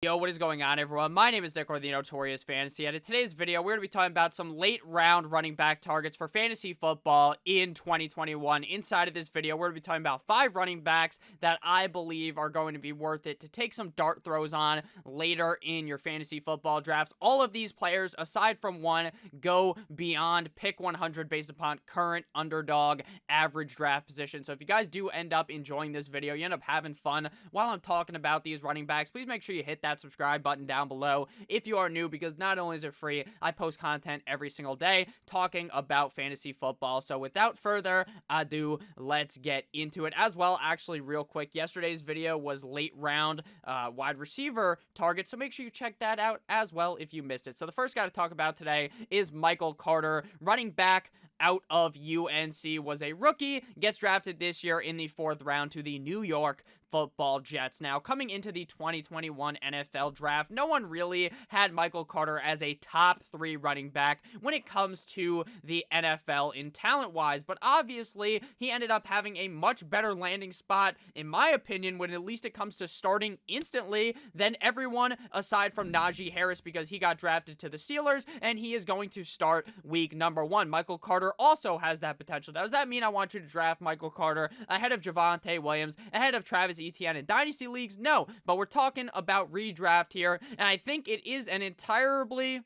Yo, what is going on, everyone? My name is Nick, or the Notorious Fantasy, and in today's video, we're going to be talking about some late-round running back targets for fantasy football in 2021. Inside of this video, we're going to be talking about 5 running backs that I believe are going to be worth it to take some dart throws on later in your fantasy football drafts. All of these players, aside from one, go beyond pick 100 based upon current underdog average draft position. So if you guys do end up enjoying this video, you end up having fun while I'm talking about these running backs, please make sure you hit that subscribe button down below if you are new, because not only is it free, I post content every single day talking about fantasy football. So without further ado, let's get into it. As well, actually, real quick, yesterday's video was late round wide receiver targets, so make sure you check that out as well if you missed it. So the first guy to talk about today is Michael Carter, running back out of UNC, was a rookie, gets drafted this year in the 4th round to the New York Football Jets. Now, coming into the 2021 NFL draft, no one really had Michael Carter as a top 3 running back when it comes to the NFL in talent-wise, but obviously, he ended up having a much better landing spot, in my opinion, when at least it comes to starting instantly than everyone aside from Najee Harris, because he got drafted to the Steelers, and he is going to start week number 1. Michael Carter also has that potential. Now, does that mean I want you to draft Michael Carter ahead of Javonte Williams, ahead of Travis Etienne in Dynasty Leagues? No, but we're talking about redraft here, and I think it is an entirely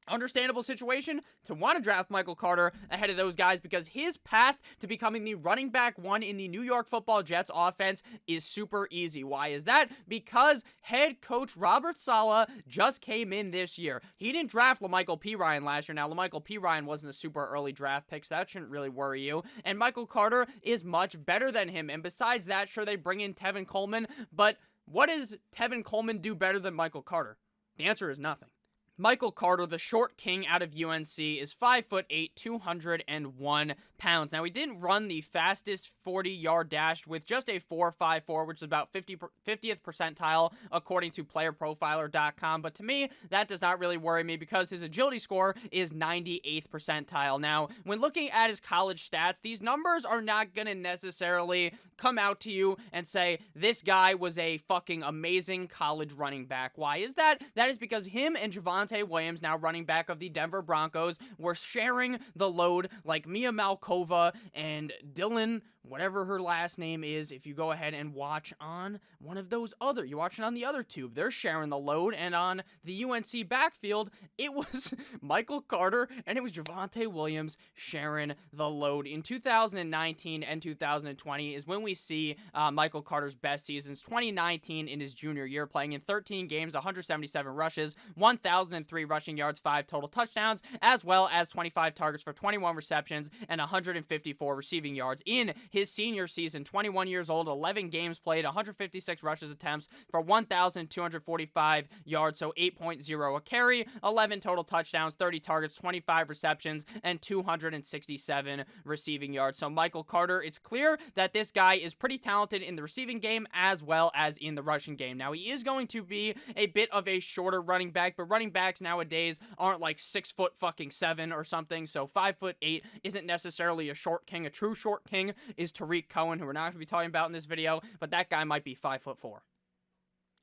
understandable situation to want to draft Michael Carter ahead of those guys, because his path to becoming the running back 1 in the New York Football Jets offense is super easy. Why is that? Because head coach Robert Saleh just came in this year. He didn't draft LaMichael Pirine last year. Now, LaMichael Pirine wasn't a super early draft pick, so that shouldn't really worry you. And Michael Carter is much better than him. And besides that, sure, they bring in Tevin Coleman, but what does Tevin Coleman do better than Michael Carter? The answer is nothing. Michael Carter, the short king out of UNC, is 5'8", 201 pounds. Now, he didn't run the fastest 40-yard dash with just a 4.54, which is about 50th percentile according to playerprofiler.com. But to me, that does not really worry me, because his agility score is 98th percentile. Now, when looking at his college stats, these numbers are not going to necessarily come out to you and say, this guy was a fucking amazing college running back. Why is that? That is because him and Javonte Williams, now running back of the Denver Broncos, were sharing the load like Mia Malkova and Dylan, whatever her last name is. If you go ahead and watch on one of those other, you watch it on the other tube, they're sharing the load. And on the UNC backfield, it was Michael Carter and it was Javonte Williams sharing the load. In 2019 and 2020 is when we see Michael Carter's best seasons. 2019 in his junior year, playing in 13 games, 177 rushes, 1,003 rushing yards, 5 total touchdowns, as well as 25 targets for 21 receptions and 154 receiving yards. In his senior season, 21 years old, 11 games played, 156 rushes attempts for 1,245 yards, so 8.0 a carry, 11 total touchdowns, 30 targets, 25 receptions, and 267 receiving yards. So Michael Carter, it's clear that this guy is pretty talented in the receiving game as well as in the rushing game. Now, he is going to be a bit of a shorter running back, but running backs nowadays aren't like 6'7" or something, so 5'8" isn't necessarily a short king. A true short king is Tariq Cohen, who we're not going to be talking about in this video, but that guy might be 5'4".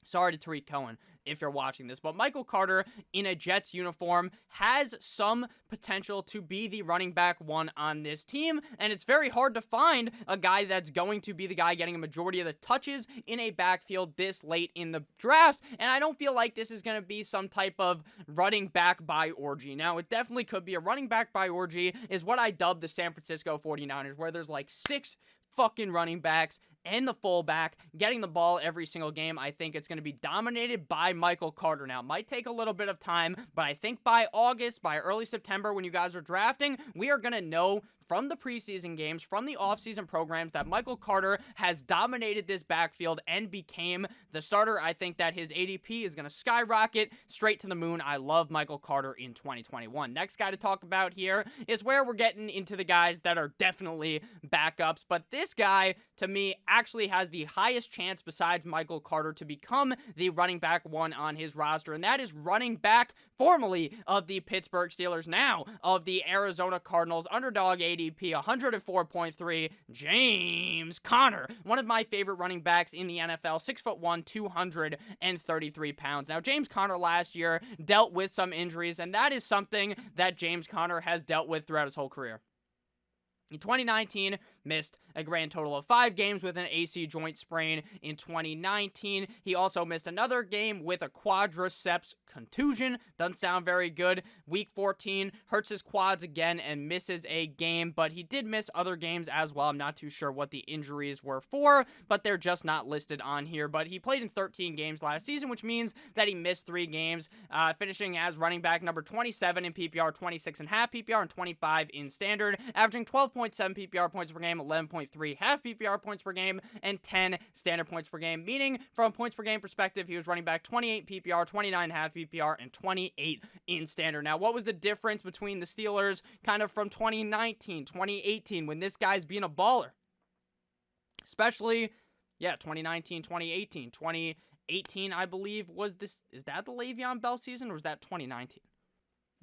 Sorry to Tariq Cohen if you're watching this, but Michael Carter in a Jets uniform has some potential to be the running back 1 on this team, and it's very hard to find a guy that's going to be the guy getting a majority of the touches in a backfield this late in the draft, and I don't feel like this is going to be some type of running back by orgy. Now, it definitely could be a running back by orgy, is what I dub the San Francisco 49ers, where there's like 6 fucking running backs and the fullback getting the ball every single game. I think it's going to be dominated by Michael Carter. Now, it might take a little bit of time, but I think by August, by early September, when you guys are drafting, we are going to know from the preseason games, from the offseason programs, that Michael Carter has dominated this backfield and became the starter. I think that his ADP is going to skyrocket straight to the moon. I love Michael Carter in 2021. Next guy to talk about here is where we're getting into the guys that are definitely backups, but this guy, to me, actually has the highest chance besides Michael Carter to become the running back 1 on his roster, and that is running back formerly of the Pittsburgh Steelers, now of the Arizona Cardinals, underdog ADP, 104.3, James Conner, one of my favorite running backs in the NFL, 6'1", 233 pounds. Now, James Conner last year dealt with some injuries, and that is something that James Conner has dealt with throughout his whole career. In 2019, missed a grand total of 5 games with an AC joint sprain. In 2019, he also missed another game with a quadriceps contusion. Doesn't sound very good. Week 14, hurts his quads again and misses a game, but he did miss other games as well. I'm not too sure what the injuries were for, but they're just not listed on here. But he played in 13 games last season, which means that he missed 3 games, finishing as running back number 27 in PPR, 26.5 PPR, and 25 in standard, averaging 12.7 PPR points per game, 11.3 half PPR points per game, and 10 standard points per game, meaning from a points per game perspective, he was running back 28 PPR, 29 half PPR, and 28 in standard. Now, what was the difference between the Steelers kind of from 2019, 2018, when this guy's being a baller? Especially, 2019, 2018. 2018, I believe, was this, is that the Le'Veon Bell season, or was that 2019?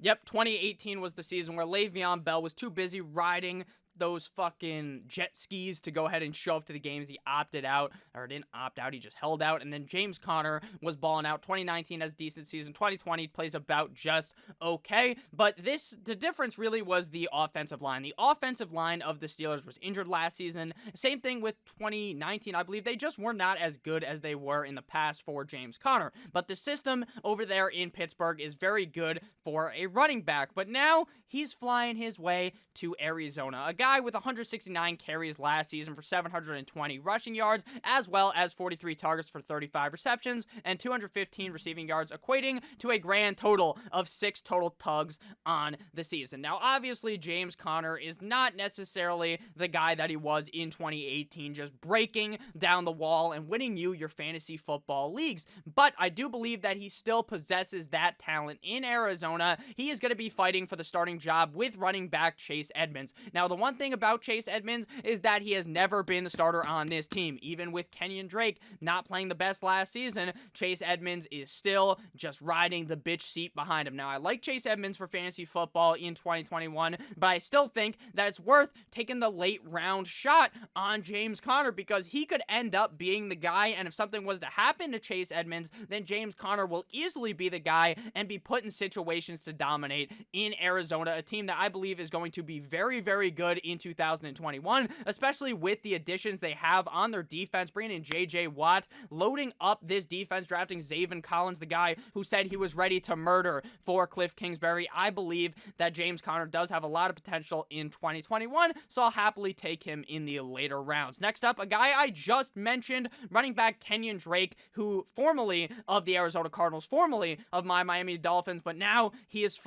Yep, 2018 was the season where Le'Veon Bell was too busy riding those fucking jet skis to go ahead and show up to the games. He opted out, or didn't opt out, he just held out. And then James Conner was balling out. 2019 has a decent season. 2020 plays about just okay. But the difference really was the offensive line. The offensive line of the Steelers was injured last season. Same thing with 2019. I believe they just were not as good as they were in the past for James Conner. But the system over there in Pittsburgh is very good for a running back. But now he's flying his way to Arizona. A guy with 169 carries last season for 720 rushing yards, as well as 43 targets for 35 receptions and 215 receiving yards, equating to a grand total of 6 total tugs on the season. Now, obviously, James Conner is not necessarily the guy that he was in 2018, just breaking down the wall and winning you your fantasy football leagues, but I do believe that he still possesses that talent in Arizona. He is going to be fighting for the starting job with running back Chase Edmonds. Now, the one thing about Chase Edmonds is that he has never been the starter on this team. Even with Kenyan Drake not playing the best last season, Chase Edmonds is still just riding the bitch seat behind him. Now, I like Chase Edmonds for fantasy football in 2021, but I still think that it's worth taking the late round shot on James Conner because he could end up being the guy, and if something was to happen to Chase Edmonds, then James Conner will easily be the guy and be put in situations to dominate in Arizona, a team that I believe is going to be very, very good in 2021, especially with the additions they have on their defense, bringing in J.J. Watt, loading up this defense, drafting Zaven Collins, the guy who said he was ready to murder for Cliff Kingsbury. I believe that James Conner does have a lot of potential in 2021, so I'll happily take him in the later rounds. Next up, a guy I just mentioned, running back Kenyan Drake, who formerly of the Arizona Cardinals, formerly of my Miami Dolphins, but now he is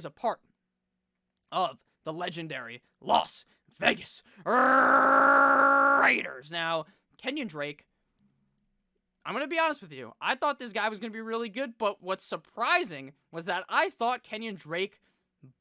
a part of the legendary Las Vegas Raiders. Now, Kenyan Drake, I'm going to be honest with you. I thought this guy was going to be really good, but what's surprising was that I thought Kenyan Drake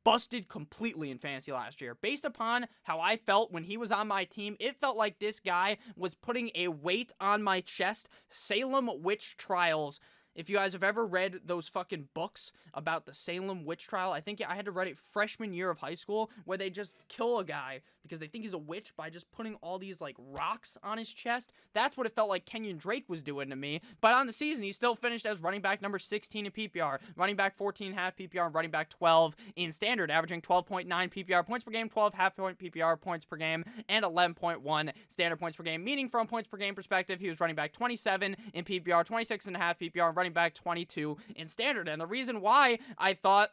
busted completely in fantasy last year. Based upon how I felt when he was on my team, it felt like this guy was putting a weight on my chest. Salem witch trials. If you guys have ever read those fucking books about the Salem witch trial, I think I had to read it freshman year of high school, where they just kill a guy because they think he's a witch by just putting all these, like, rocks on his chest. That's what it felt like Kenyan Drake was doing to me. But on the season, he still finished as running back number 16 in PPR, running back 14 half PPR, and running back 12 in standard, averaging 12.9 PPR points per game, 12 half-point PPR points per game, and 11.1 standard points per game, meaning from points per game perspective, he was running back 27 in PPR, 26.5 PPR, and running back 22 in standard. And the reason why I thought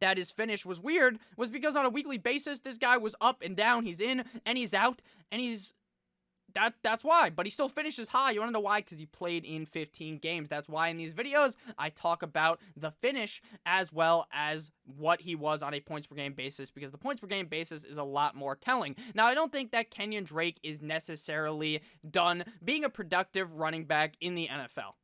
that his finish was weird was because on a weekly basis, this guy was up and down. He's in and he's out, and that's why. But he still finishes high. You want to know why? Because he played in 15 games. That's why in these videos, I talk about the finish as well as what he was on a points per game basis, because the points per game basis is a lot more telling. Now, I don't think that Kenyan Drake is necessarily done being a productive running back in the NFL.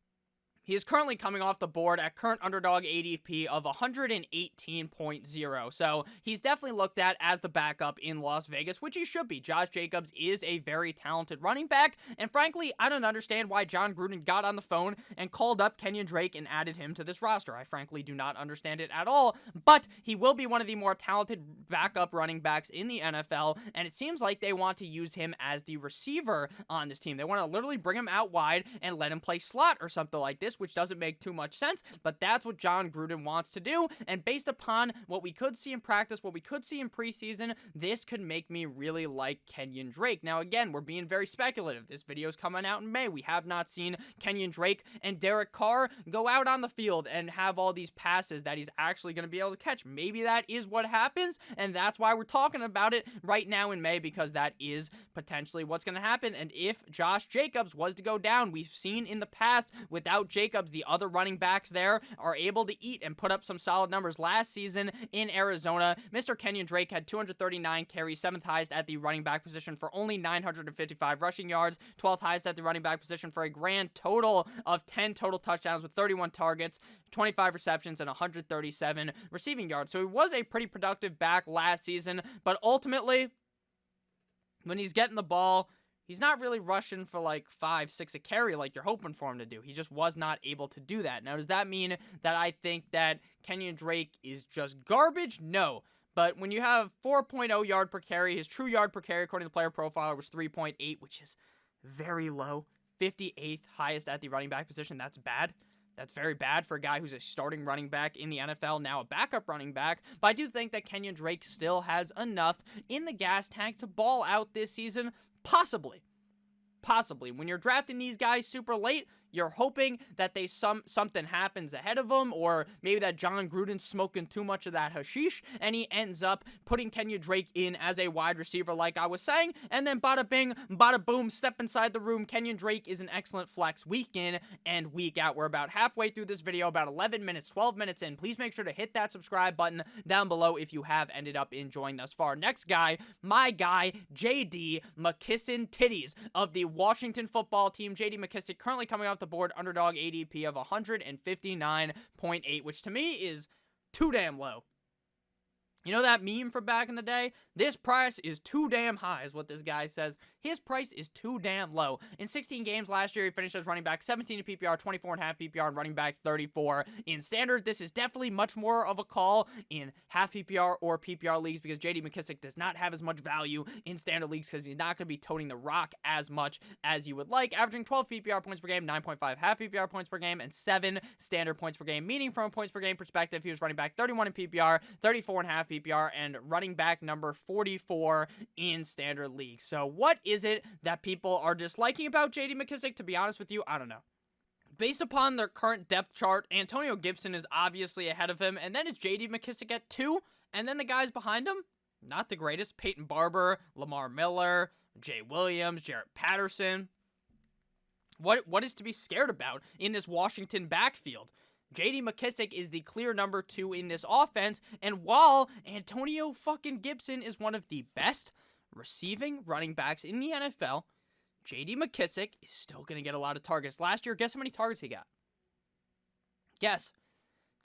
He is currently coming off the board at current underdog ADP of 118.0. So he's definitely looked at as the backup in Las Vegas, which he should be. Josh Jacobs is a very talented running back. And frankly, I don't understand why John Gruden got on the phone and called up Kenyan Drake and added him to this roster. I frankly do not understand it at all. But he will be one of the more talented backup running backs in the NFL. And it seems like they want to use him as the receiver on this team. They want to literally bring him out wide and let him play slot or something like this, which doesn't make too much sense, but that's what John Gruden wants to do, and based upon what we could see in practice, what we could see in preseason, this could make me really like Kenyan Drake. Now, again, we're being very speculative. This video is coming out in May. We have not seen Kenyan Drake and Derek Carr go out on the field and have all these passes that he's actually going to be able to catch. Maybe that is what happens, and that's why we're talking about it right now in May, because that is potentially what's going to happen. And if Josh Jacobs was to go down, we've seen in the past without Jacobs, the other running backs there are able to eat and put up some solid numbers. Last season in Arizona, Mr. Kenyan Drake had 239 carries, 7th highest at the running back position for only 955 rushing yards, 12th highest at the running back position for a grand total of 10 total touchdowns with 31 targets, 25 receptions, and 137 receiving yards. So he was a pretty productive back last season, but ultimately, when he's getting the ball, he's not really rushing for like 5-6 a carry like you're hoping for him to do. He just was not able to do that. Now, does that mean that I think that Kenyan Drake is just garbage? No. But when you have 4.0 yard per carry, his true yard per carry according to the player profiler was 3.8, which is very low. 58th highest at the running back position. That's bad. That's very bad for a guy who's a starting running back in the NFL, now a backup running back. But I do think that Kenyan Drake still has enough in the gas tank to ball out this season. Possibly. When you're drafting these guys super late, you're hoping that something happens ahead of them, or maybe that John Gruden's smoking too much of that hashish, and he ends up putting Kenyan Drake in as a wide receiver like I was saying, and then bada bing, bada boom, step inside the room. Kenyan Drake is an excellent flex week in and week out. We're about halfway through this video, about 11 minutes, 12 minutes in. Please make sure to hit that subscribe button down below if you have ended up enjoying thus far. Next guy, my guy, J.D. McKissic Titties of the Washington football team. J.D. McKissic currently coming off the board, underdog ADP of 159.8, which to me is too damn low. You know that meme from back in the day? This price is too damn high is what this guy says. His price is too damn low. In 16 games last year, he finished as running back 17 in PPR, 24.5 PPR, and running back 34 in standard. This is definitely much more of a call in half PPR or PPR leagues, because J.D. McKissic does not have as much value in standard leagues because he's not going to be toting the rock as much as you would like, averaging 12 PPR points per game, 9.5 half PPR points per game, and 7 standard points per game, meaning from a points per game perspective, he was running back 31 in PPR, 34.5 PPR, and running back number 44 in standard leagues. So what is it that people are disliking about J.D. McKissic? To be honest with you, I don't know. Based upon their current depth chart, Antonio Gibson is obviously ahead of him, and then it's J.D. McKissic at 2, and then the guys behind him, not the greatest. Peyton Barber, Lamar Miller, Jay Williams, Jarrett Patterson. What is to be scared about in this Washington backfield? J.D. McKissic is the clear number 2 in this offense, and while Antonio fucking Gibson is one of the best receiving running backs in the NFL, J.D. McKissic is still going to get a lot of targets. Last year, guess how many targets he got? Guess.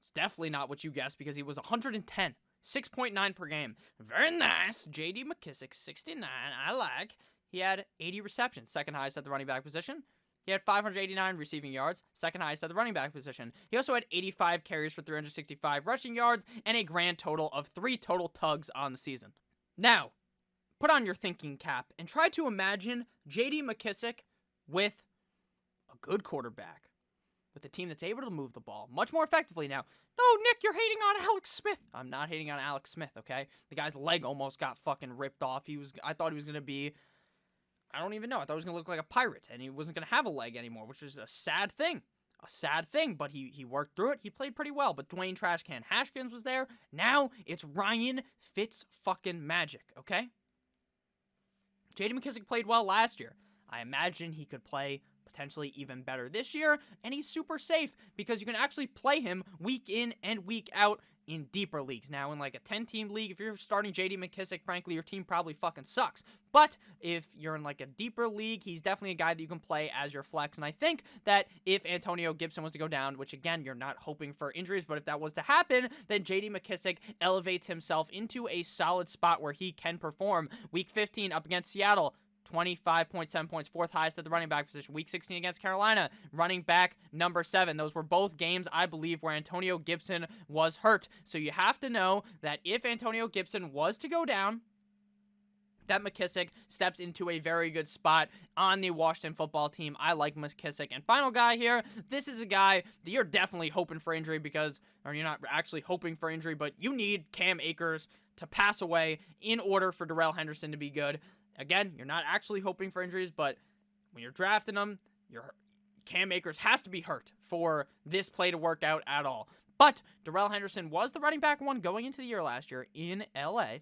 It's definitely not what you guessed, because he was 110, 6.9 per game. Very nice. J.D. McKissic, 69, I like. He had 80 receptions, second highest at the running back position. He had 589 receiving yards, second highest at the running back position. He also had 85 carries for 365 rushing yards, and a grand total of 3 total tugs on the season. Now, put on your thinking cap and try to imagine J.D. McKissic with a good quarterback, with a team that's able to move the ball much more effectively now. No, Nick, you're hating on Alex Smith. I'm not hating on Alex Smith, okay? The guy's leg almost got fucking ripped off. I thought he was going to be, I don't even know. I thought he was going to look like a pirate, and he wasn't going to have a leg anymore, which is a sad thing. But he worked through it. He played pretty well, but Dwayne Trashcan Haskins was there. Now it's Ryan Fitz-fucking-Magic, okay? J.D. McKissic played well last year. I imagine he could play potentially even better this year, and he's super safe because you can actually play him week in and week out in deeper leagues. Now, in like a 10-team league, if you're starting JD McKissic, frankly, your team probably fucking sucks. But if you're in like a deeper league, he's definitely a guy that you can play as your flex. And I think that if Antonio Gibson was to go down, which again, you're not hoping for injuries, but if that was to happen, then JD McKissic elevates himself into a solid spot where he can perform. Week 15 up against Seattle, 25.7 points, fourth highest at the running back position. Week 16 against Carolina, running back number 7. Those were both games, I believe, where Antonio Gibson was hurt. So you have to know that if Antonio Gibson was to go down, that McKissic steps into a very good spot on the Washington football team. I like McKissic. And final guy here, this is a guy that you're definitely hoping for injury because, or you're not actually hoping for injury, but you need Cam Akers to pass away in order for Darrell Henderson to be good. Again, you're not actually hoping for injuries, but when you're drafting them, Cam Akers has to be hurt for this play to work out at all. But Darrell Henderson was the running back 1 going into the year last year in LA.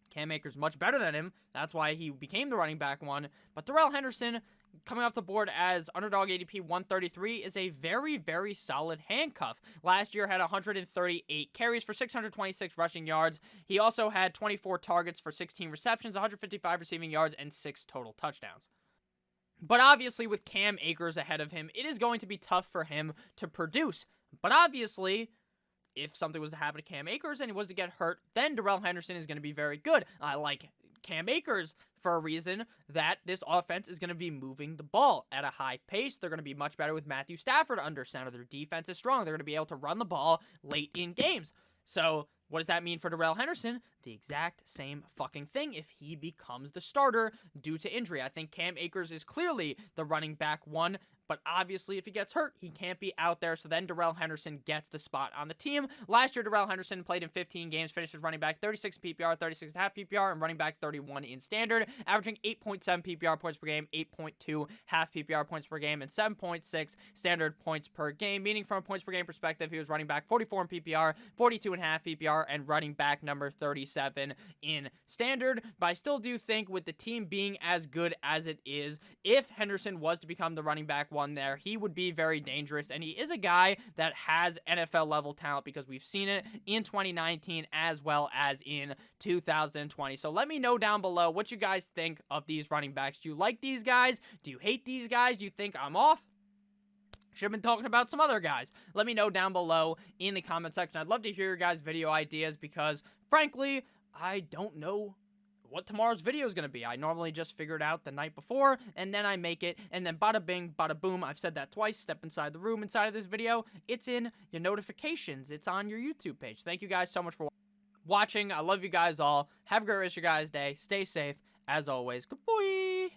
Cam Akers much better than him. That's why he became the running back 1. But Darrell Henderson, coming off the board as underdog ADP 133, is a very, very solid handcuff. Last year had 138 carries for 626 rushing yards. He also had 24 targets for 16 receptions, 155 receiving yards, and 6 total touchdowns. But obviously, with Cam Akers ahead of him, it is going to be tough for him to produce. But obviously, if something was to happen to Cam Akers and he was to get hurt, then Darrell Henderson is going to be very good. I like Cam Akers for a reason that this offense is going to be moving the ball at a high pace. They're going to be much better with Matthew Stafford under center. Their defense is strong. They're going to be able to run the ball late in games. So what does that mean for Darrell Henderson? The exact same fucking thing if he becomes the starter due to injury. I think Cam Akers is clearly the running back 1, but obviously if he gets hurt, he can't be out there, so then Darrell Henderson gets the spot on the team. Last year, Darrell Henderson played in 15 games, finished as running back 36 PPR, 36.5 PPR, and running back 31 in standard, averaging 8.7 PPR points per game, 8.2 half PPR points per game, and 7.6 standard points per game, meaning from a points per game perspective, he was running back 44 in PPR, 42.5 PPR, and running back number 37 in standard. But I still do think with the team being as good as it is, if Henderson was to become the running back 1 there, he would be very dangerous, and he is a guy that has NFL level talent because we've seen it in 2019 as well as in 2020. So let me know down below what you guys think of these running backs. Do you like these guys? Do you hate these guys? Do you think I'm off? Should have been talking about some other guys. Let me know down below in the comment section. I'd love to hear your guys' video ideas because, frankly, I don't know what tomorrow's video is going to be. I normally just figure it out the night before, and then I make it, and then bada bing, bada boom. I've said that twice. Step inside the room inside of this video. It's in your notifications. It's on your YouTube page. Thank you guys so much for watching. I love you guys all. Have a great rest of your guys' day. Stay safe. As always, good boy.